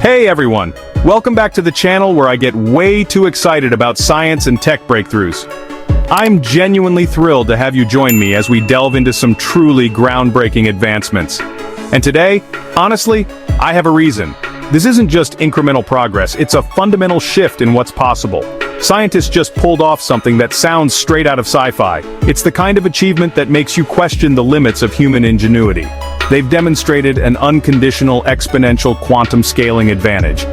Hey everyone! Welcome back to the channel where I get way too excited about science and tech breakthroughs. I'm genuinely thrilled to have you join me as we delve into some truly groundbreaking advancements. And today, honestly, I have a reason. This isn't just incremental progress, it's a fundamental shift in what's possible. Scientists just pulled off something that sounds straight out of sci-fi. It's the kind of achievement that makes you question the limits of human ingenuity. They've demonstrated an unconditional exponential quantum scaling advantage.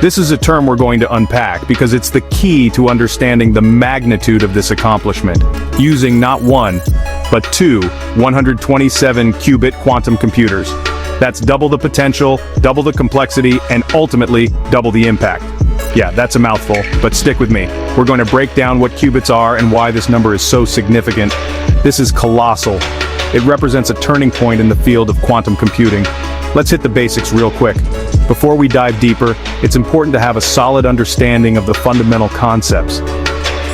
This is a term we're going to unpack because it's the key to understanding the magnitude of this accomplishment, using not one, but two 127 qubit quantum computers. That's double the potential, double the complexity, and ultimately double the impact. Yeah, that's a mouthful, but stick with me. We're going to break down what qubits are and why this number is so significant. This is colossal. It represents a turning point in the field of quantum computing. Let's hit the basics real quick. Before we dive deeper, it's important to have a solid understanding of the fundamental concepts.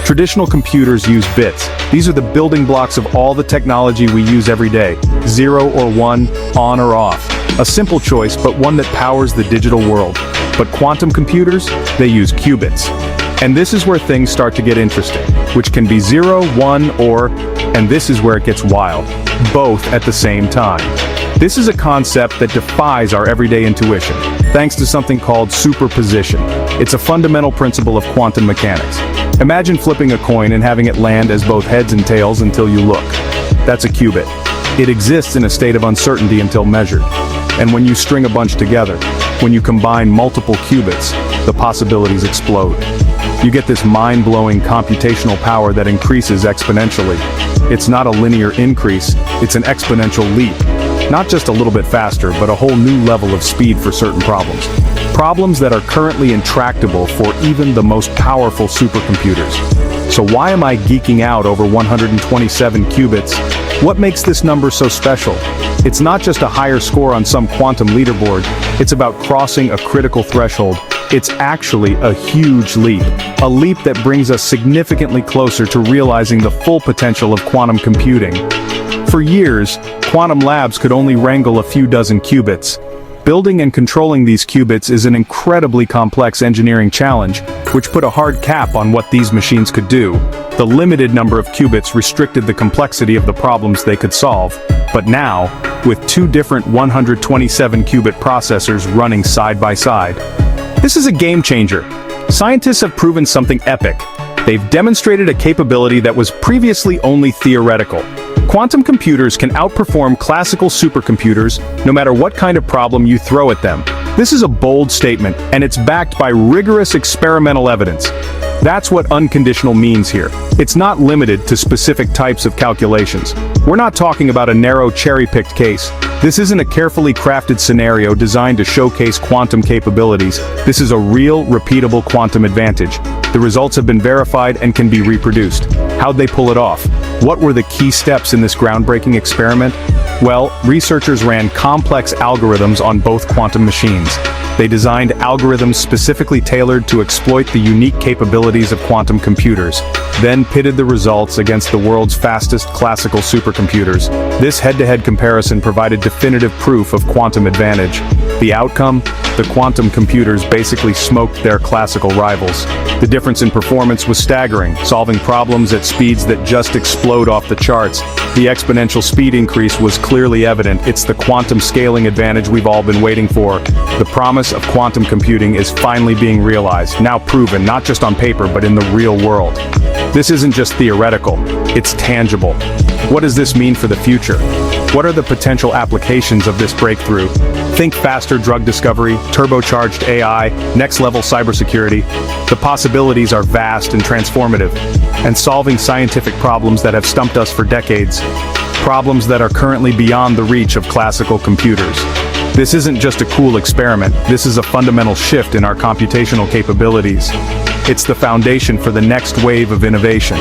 Traditional computers use bits. These are the building blocks of all the technology we use every day. 0 or 1, on or off. A simple choice, but one that powers the digital world. But quantum computers, they use qubits. And this is where things start to get interesting, which can be 0, 1, or, and this is where it gets wild, both at the same time. This is a concept that defies our everyday intuition, thanks to something called superposition. It's a fundamental principle of quantum mechanics. Imagine flipping a coin and having it land as both heads and tails until you look. That's a qubit. It exists in a state of uncertainty until measured. And when you string a bunch together, when you combine multiple qubits, the possibilities explode. You get this mind-blowing computational power that increases exponentially. It's not a linear increase, it's an exponential leap. Not just a little bit faster, but a whole new level of speed for certain problems. Problems that are currently intractable for even the most powerful supercomputers. So why am I geeking out over 127 qubits? What makes this number so special? It's not just a higher score on some quantum leaderboard, it's about crossing a critical threshold. It's actually a huge leap. A leap that brings us significantly closer to realizing the full potential of quantum computing. For years, quantum labs could only wrangle a few dozen qubits. Building and controlling these qubits is an incredibly complex engineering challenge, which put a hard cap on what these machines could do. The limited number of qubits restricted the complexity of the problems they could solve. But now, with two different 127 qubit processors running side by side, this is a game changer. Scientists have proven something epic. They've demonstrated a capability that was previously only theoretical. Quantum computers can outperform classical supercomputers no matter what kind of problem you throw at them. This is a bold statement, and it's backed by rigorous experimental evidence. That's what unconditional means here. It's not limited to specific types of calculations. We're not talking about a narrow cherry-picked case. This isn't a carefully crafted scenario designed to showcase quantum capabilities. This is a real, repeatable quantum advantage. The results have been verified and can be reproduced. How'd they pull it off? What were the key steps in this groundbreaking experiment? Well, researchers ran complex algorithms on both quantum machines. They designed algorithms specifically tailored to exploit the unique capabilities of quantum computers, then pitted the results against the world's fastest classical supercomputers. This head-to-head comparison provided definitive proof of quantum advantage. The outcome? The quantum computers basically smoked their classical rivals. The difference in performance was staggering, solving problems at speeds that just explode off the charts. The exponential speed increase was clearly evident. It's the quantum scaling advantage we've all been waiting for. The promise of quantum computing is finally being realized, now proven, not just on paper, but in the real world. This isn't just theoretical, it's tangible. What does this mean for the future? What are the potential applications of this breakthrough? Think faster drug discovery, turbocharged AI, next-level cybersecurity. The possibilities are vast and transformative, and solving scientific problems that have stumped us for decades. Problems that are currently beyond the reach of classical computers. This isn't just a cool experiment, this is a fundamental shift in our computational capabilities. It's the foundation for the next wave of innovation.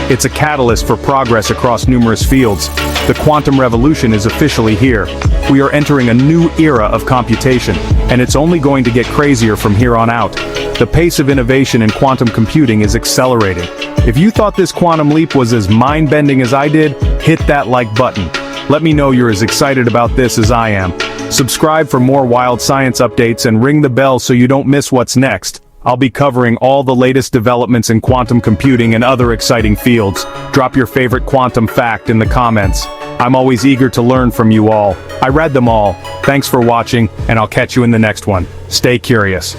It's a catalyst for progress across numerous fields. The quantum revolution is officially here. We are entering a new era of computation, and it's only going to get crazier from here on out. The pace of innovation in quantum computing is accelerating. If you thought this quantum leap was as mind-bending as I did, hit that like button. Let me know you're as excited about this as I am. Subscribe for more wild science updates and ring the bell so you don't miss what's next. I'll be covering all the latest developments in quantum computing and other exciting fields. Drop your favorite quantum fact in the comments. I'm always eager to learn from you all. I read them all. Thanks for watching, and I'll catch you in the next one. Stay curious.